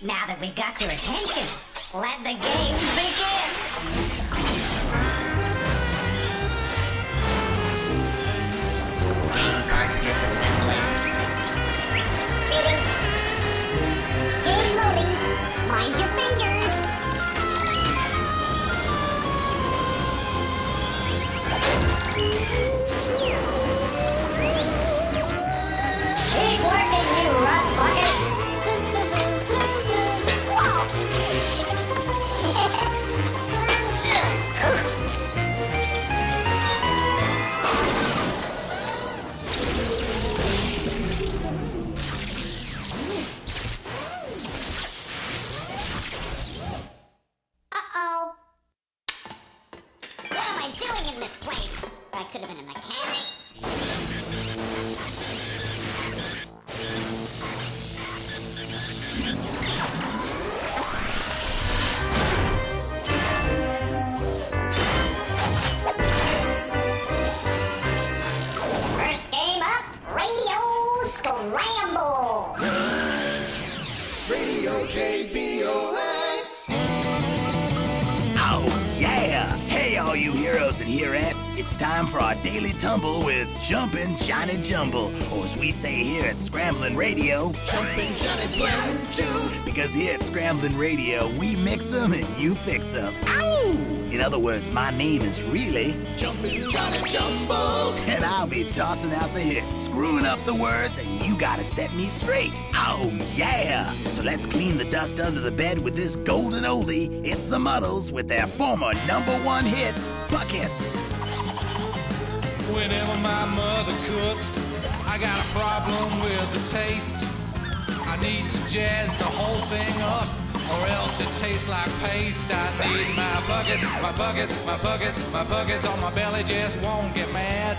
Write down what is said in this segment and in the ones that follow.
Now that we've got your attention, let the games begin! Game cartridges assembly. Greetings. Game loading. Mind your fingers. Keep working, you rust buckets! Uh-oh. What am I doing in this place? I could have been a mechanic. First game up, Radio Scramble. Radio KBOX. Oh, yeah! Hey, all you heroes and heroettes, it's time for our daily tumble with Jumpin' Johnny Jumble, or as we say here at Scramblin' Radio, Jumpin' Johnny Blue. because here at Scramblin' Radio, we mix 'em and you fix 'em. Ow! In other words, my name is really Jumpin' Johnny Jumble. and I'll be tossing out the hits, screwing up the words, and you gotta set me straight. Oh, yeah! So let's clean the dust under the bed with this golden oldie. It's the Muddles with their former #1 hit, Bucket. Whenever my mother cooks, I got a problem with the taste. I need to jazz the whole thing up, or else it tastes like paste. I need my bucket, my bucket, my bucket, my bucket on my belly just won't get mad.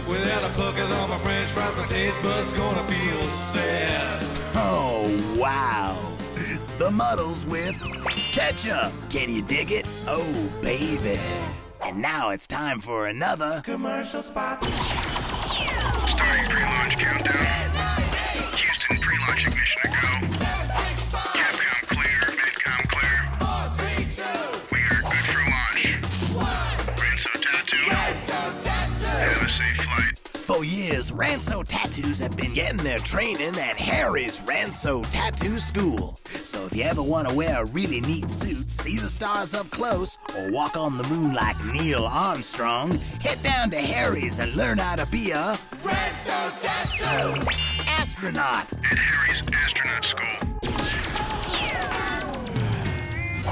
Without a bucket on my french fries, my taste buds gonna feel sad. Oh, wow. The Muddles with Ketchup. Can you dig it? Oh, baby. And now it's time for another Commercial spot. Starting pre-launch countdown. Houston, pre-launch ignition to go. Capcom clear, Vidcom clear. 4, 3, 2. We are good for launch. Ranso Tattoo. Have a safe flight. For years, Ranso Tattoos have been getting their training at Harry's Ranso Tattoo School. So if you ever want to wear a really neat suit, see the stars up close, or walk on the moon like Neil Armstrong, head down to Harry's and learn how to be a Ranso Tattoo. astronaut. At Harry's Astronaut School.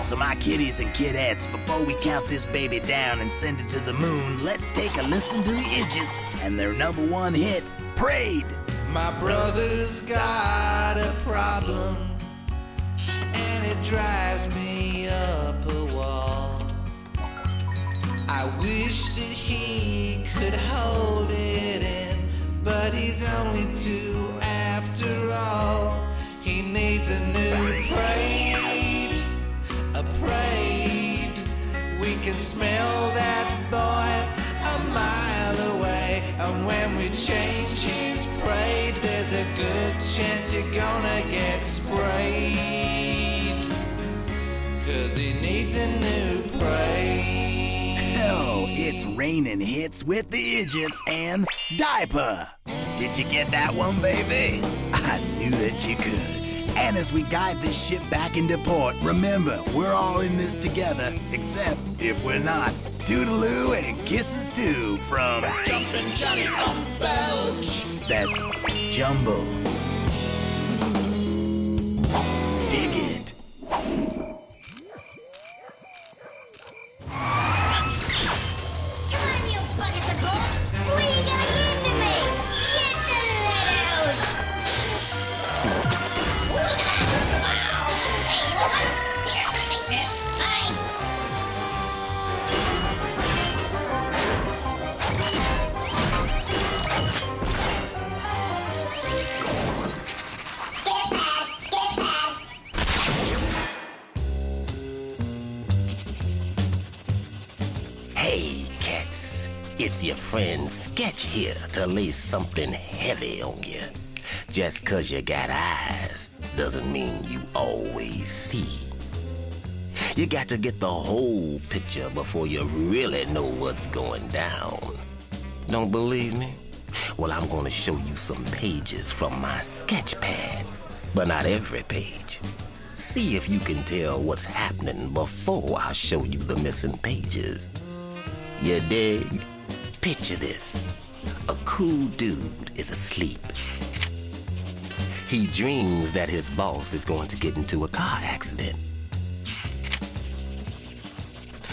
So my kiddies and kidettes, before we count this baby down and send it to the moon, let's take a listen to the Idiots and their #1 hit, Prayed. My brother's got a problem, and it drives me up a wall. I wish that he could hold it in, but he's only 2 after all. He needs a new parade, a parade. We can smell that boy a mile away, and when we change his parade, there's a good chance you're gonna get sprayed, 'cause he needs a new parade. Oh, it's raining hits with the Idiots and Diaper. Did you get that one, baby? I knew that you could. And as we guide this ship back into port, remember, we're all in this together, except if we're not. Toodaloo and kisses too from Jumpin' Johnny Belch. That's Jumble. Dig it. Come on, you buckets of bolts! What are you gonna give to me? Get the lid out! Wow! Hey, you know what? Here, take this. Mine! friend Sketch here to lay something heavy on you. Just 'cause you got eyes doesn't mean you always see. You got to get the whole picture before you really know what's going down. Don't believe me? Well, I'm gonna show you some pages from my sketch pad, but not every page. See if you can tell what's happening before I show you the missing pages. You dig? Picture this. A cool dude is asleep. He dreams that his boss is going to get into a car accident.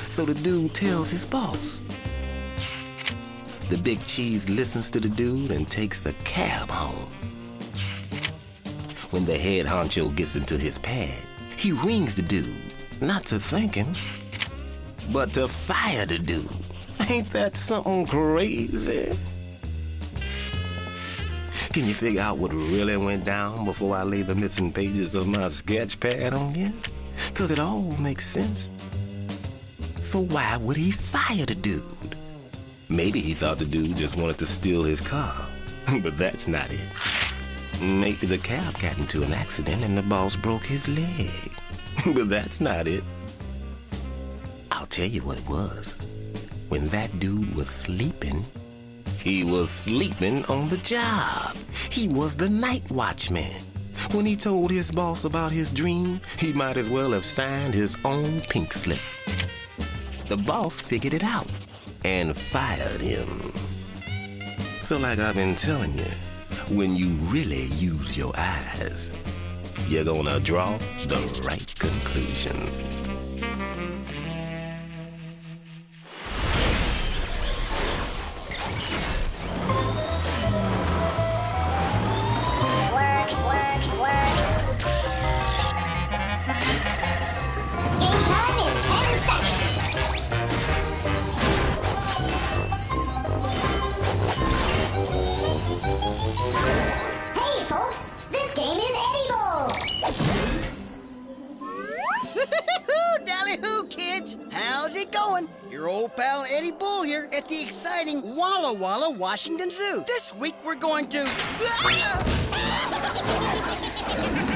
So the dude tells his boss. The big cheese listens to the dude and takes a cab home. When the head honcho gets into his pad, he rings the dude, not to thank him, but to fire the dude. Ain't that something crazy? Can you figure out what really went down before I lay the missing pages of my sketch pad on you? 'Cause it all makes sense. So why would he fire the dude? Maybe he thought the dude just wanted to steal his car, but that's not it. Maybe the cab got into an accident and the boss broke his leg, but that's not it. I'll tell you what it was. When that dude was sleeping, he was sleeping on the job. He was the night watchman. When he told his boss about his dream, he might as well have signed his own pink slip. The boss figured it out and fired him. So like I've been telling you, when you really use your eyes, you're gonna draw the right conclusion. At the exciting Walla Walla Washington Zoo. This week we're going to...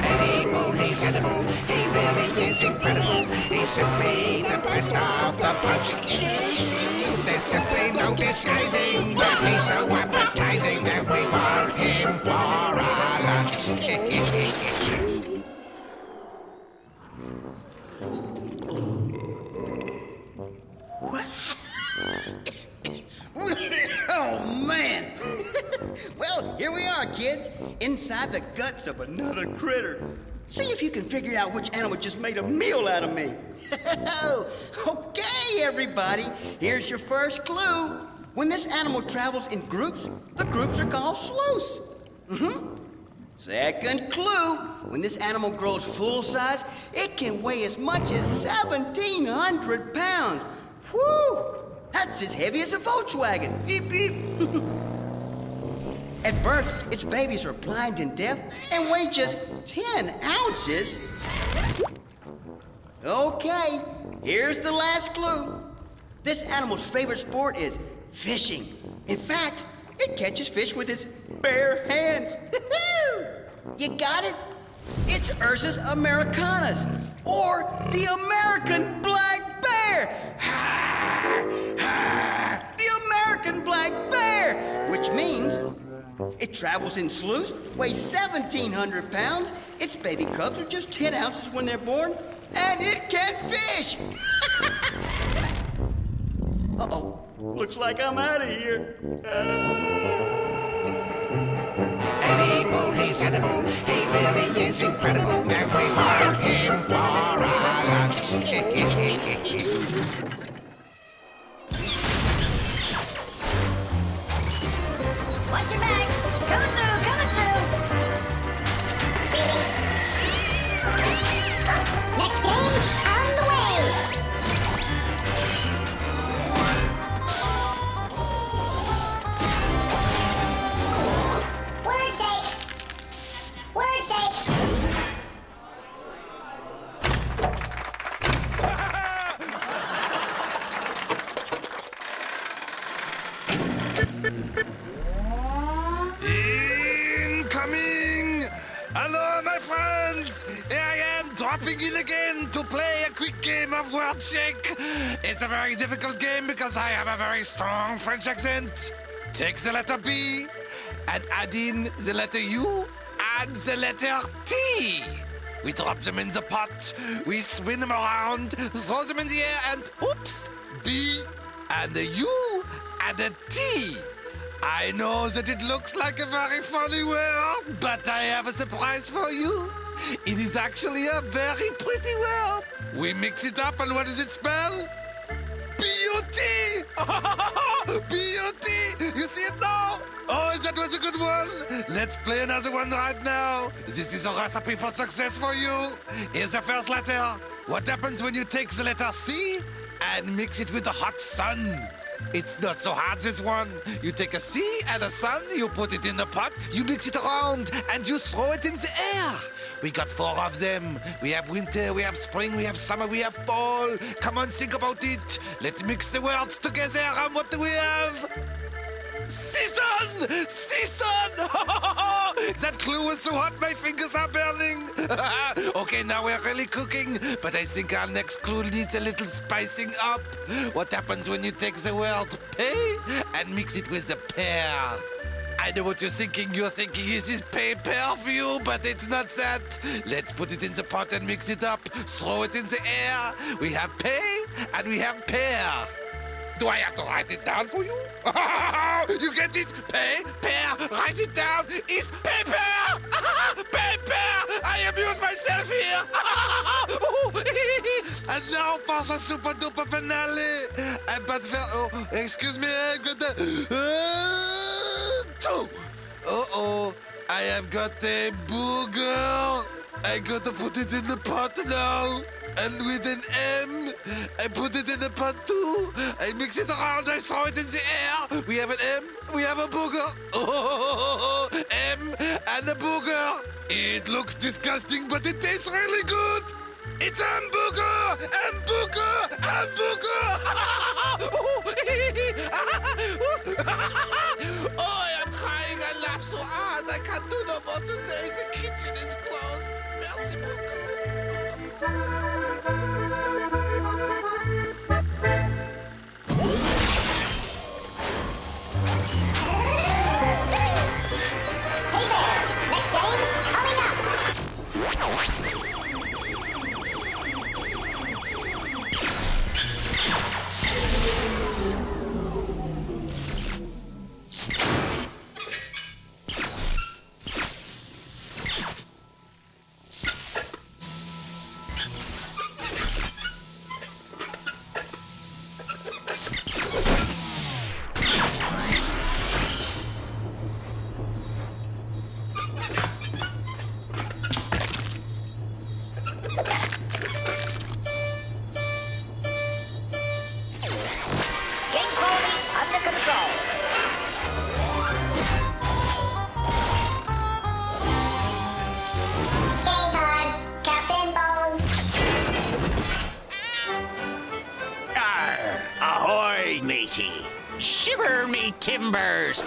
Eddie Bull, he's edible. He really is incredible. He's simply the best of the bunch. There's simply no disguising that he's so appetizing that we want him for our lunch. Oh, man! Well, here we are, kids, inside the guts of another critter. See if you can figure out which animal just made a meal out of me. Okay, everybody, here's your first clue. When this animal travels in groups, the groups are called sleuths. Second clue, when this animal grows full size, it can weigh as much as 1,700 pounds. Whew! That's as heavy as a Volkswagen. Beep, beep. At birth, its babies are blind and deaf and weigh just 10 ounces. Okay, here's the last clue. This animal's favorite sport is fishing. In fact, it catches fish with its bare hands. You got it? It's Ursus americanus, or the American black bear. The American black bear, which means it travels in sleuths, weighs 1,700 pounds, its baby cubs are just 10 ounces when they're born, and it can fish. Uh-oh, looks like I'm out of here. Eddie Bull, he's edible. He really is incredible. And we want him for our lunch. Watch your backs! Coming through, coming through! Greetings. Next game, on the way! Word shake! Word shake! Incoming! Hello, my friends! Here I am, dropping in again to play a quick game of word check. It's a very difficult game because I have a very strong French accent. Take the letter B and add in the letter U and the letter T. We drop them in the pot, we spin them around, throw them in the air, and oops, B and a U and a T. I know that it looks like a very funny word, but I have a surprise for you. It is actually a very pretty word. We mix it up, and what does it spell? Beauty! Beauty! You see it now? Oh, that was a good one. Let's play another one right now. This is a recipe for success for you. Here's the first letter. What happens when you take the letter C and mix it with the hot sun? It's not so hard, this one. You take a C and a sun, you put it in the pot, you mix it around, and you throw it in the air. We got 4 of them. We have winter, we have spring, we have summer, we have fall. Come on, think about it. Let's mix the words together, and what do we have? Season! Season! That clue was so hot, my fingers are burning. Okay, now we're really cooking, but I think our next clue needs a little spicing up. What happens when you take the word pay and mix it with the pear? I know what you're thinking. You're thinking, is this pay-per-view? But it's not that. Let's put it in the pot and mix it up. Throw it in the air. We have pay and we have pear. Do I have to write it down for you? You get it? Pay, pear, write it down. It's paper! Paper! I amuse myself here! And now for the super duper finale. Excuse me, I got the... two. Uh-oh, I have got a booger. I got to put it in the pot now. And with an M, I put it in the pot too. I mix it around, I throw it in the air. We have an M, we have a booger. Oh, M and a booger. It looks disgusting, but it tastes really good. It's hamburger, hamburger, hamburger. Oh, I am crying, I laugh so hard. I can't do no more today. The kitchen is closed. Merci beaucoup. Matey. Shiver me timbers.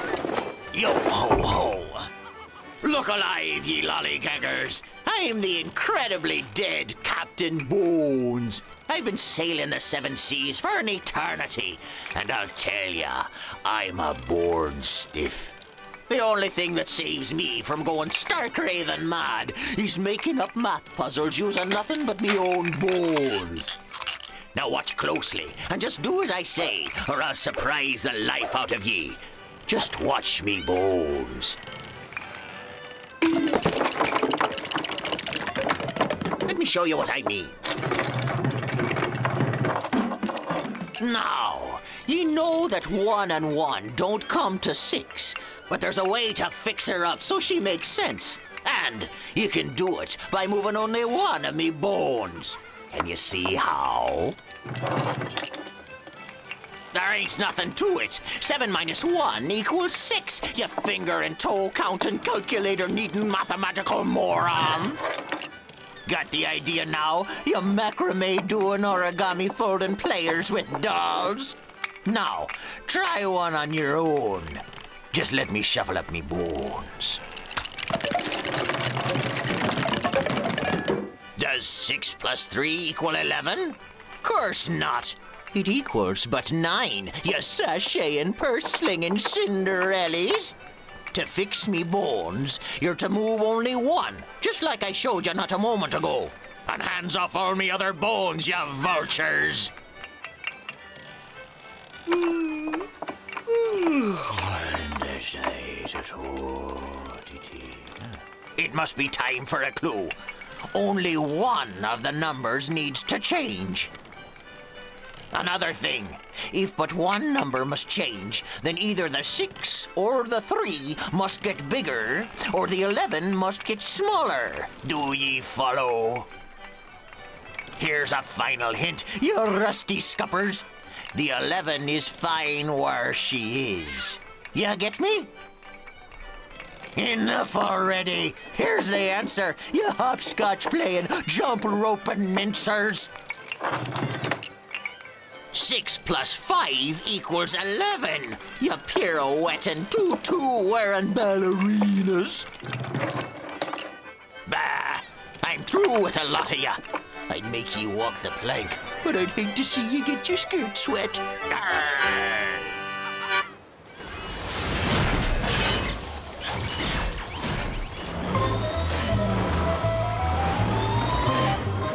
Yo ho ho. Look alive, ye lollygaggers. I'm the incredibly dead Captain Bones. I've been sailing the 7 seas for an eternity, and I'll tell ya, I'm a bored stiff. The only thing that saves me from going stark raving mad is making up math puzzles using nothing but me own bones. Now watch closely, and just do as I say, or I'll surprise the life out of ye. Just watch me bones. Let me show you what I mean. Now, ye know that 1 and 1 don't come to 6, but there's a way to fix her up so she makes sense. And you can do it by moving only 1 of me bones. Can you see how? There ain't nothing to it. 7 minus 1 equals 6, you finger and toe counting calculator needing mathematical moron. Got the idea now, you macrame doing origami folding players with dolls? Now, try one on your own. Just let me shuffle up me bones. Does 6 plus 3 equal 11? Course not. It equals but 9, you sachet-and purse-slinging Cinderellas. To fix me bones, you're to move only one, just like I showed you not a moment ago. And hands off all me other bones, you vultures. It must be time for a clue. Only one of the numbers needs to change. Another thing, if but one number must change, then either the 6 or the 3 must get bigger, or the 11 must get smaller. Do ye follow? Here's a final hint, you rusty scuppers. The 11 is fine where she is. You get me? Enough already. Here's the answer, you hopscotch-playing, jump-roping mincers. 6 plus 5 equals 11. You pirouetting, tutu-wearing ballerinas. Bah, I'm through with a lot of you. I'd make you walk the plank, but I'd hate to see you get your skirt wet. Arrgh.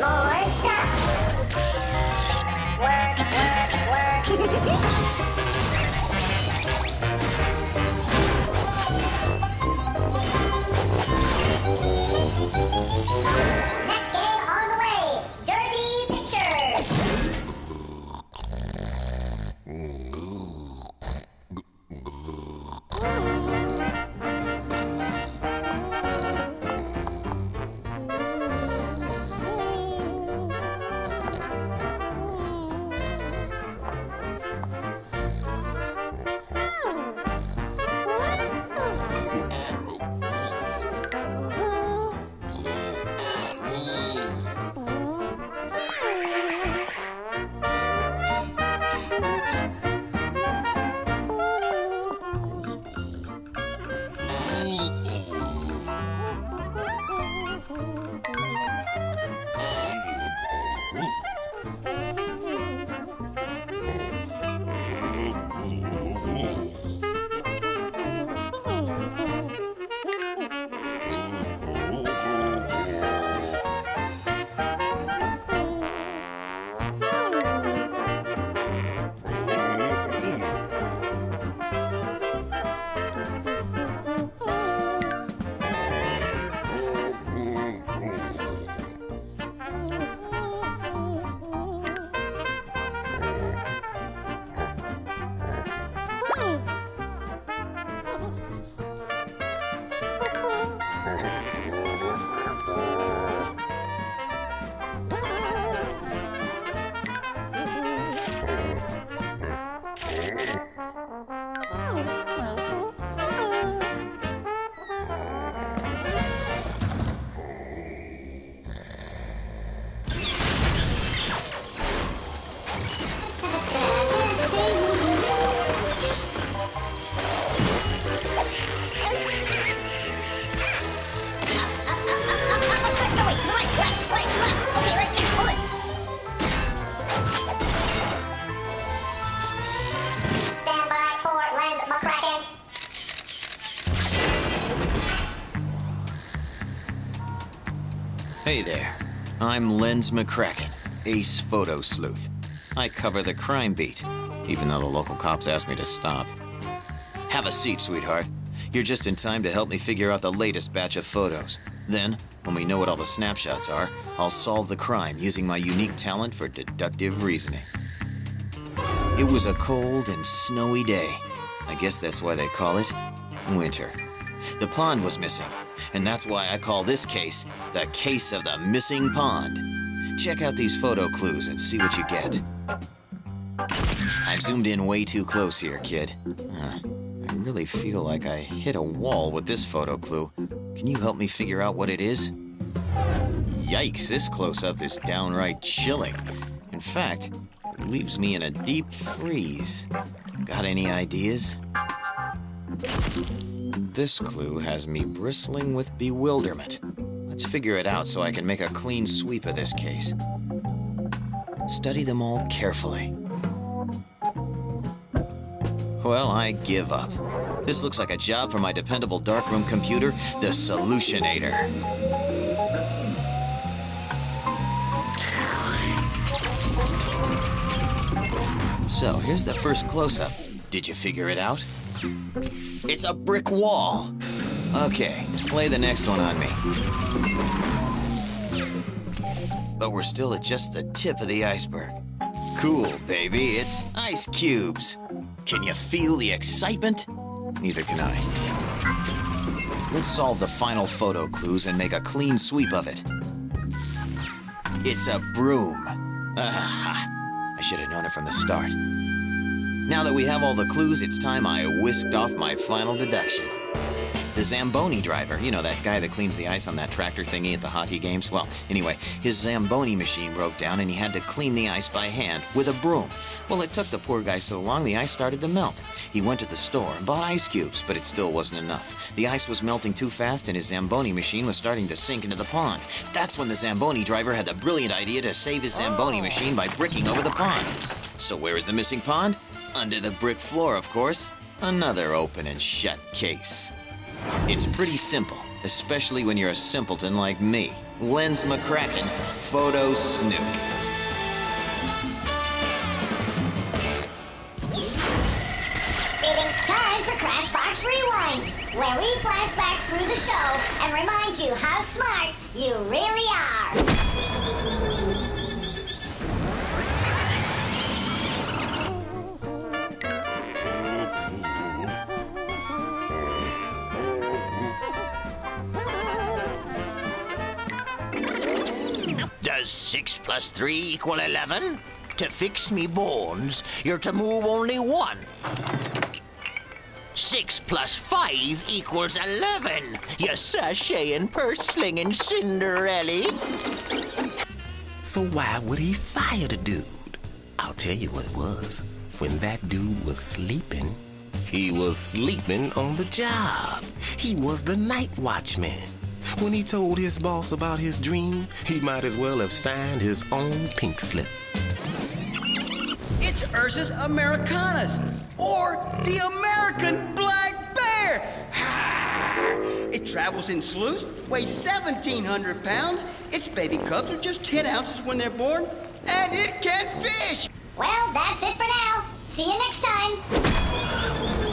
More stuff. Work, work, work. Next game on the way. Dirty Pictures. Hey there, I'm Lens McCracken, ace photo sleuth. I cover the crime beat, even though the local cops asked me to stop. Have a seat, sweetheart. You're just in time to help me figure out the latest batch of photos. Then, when we know what all the snapshots are, I'll solve the crime using my unique talent for deductive reasoning. It was a cold and snowy day. I guess that's why they call it winter. The pond was missing, and that's why I call this case the case of the missing pond. Check out these photo clues and see what you get. I've zoomed in way too close here, kid. I really feel like I hit a wall with this photo clue. Can you help me figure out what it is? Yikes, this close-up is downright chilling. In fact, it leaves me in a deep freeze. Got any ideas? this clue has me bristling with bewilderment. Let's figure it out so I can make a clean sweep of this case. Study them all carefully. Well, I give up. This looks like a job for my dependable darkroom computer, the Solutionator. So, here's the first close-up. Did you figure it out? It's a brick wall. Okay, lay the next one on me. But we're still at just the tip of the iceberg. Cool, baby, it's ice cubes. Can you feel the excitement? Neither can I. Let's solve the final photo clues and make a clean sweep of it. It's a broom. I should have known it from the start. Now that we have all the clues, it's time I whisked off my final deduction. The Zamboni driver, you know, that guy that cleans the ice on that tractor thingy at the hockey games? Well, anyway, his Zamboni machine broke down and he had to clean the ice by hand with a broom. Well, it took the poor guy so long the ice started to melt. He went to the store and bought ice cubes, but it still wasn't enough. The ice was melting too fast and his Zamboni machine was starting to sink into the pond. That's when the Zamboni driver had the brilliant idea to save his Zamboni machine by bricking over the pond. So where is the missing pond? Under the brick floor, of course. Another open and shut case. It's pretty simple, especially when you're a simpleton like me. Lens McCracken, Photo Snoop. It's time for Crashbox Rewind, where we flash back through the show and remind you how smart you really are. Does 6 plus 3 equal 11? To fix me bones, you're to move only 1. 6 plus 5 equals 11. You sashaying, purse-slinging Cinderella. So why would he fire the dude? I'll tell you what it was. When that dude was sleeping, he was sleeping on the job. He was the night watchman. When he told his boss about his dream, he might as well have signed his own pink slip. It's Ursus Americanus, or the American black bear. It travels in sloughs, weighs 1,700 pounds. Its baby cubs are just 10 ounces when they're born, and it can fish. Well, that's it for now. See you next time.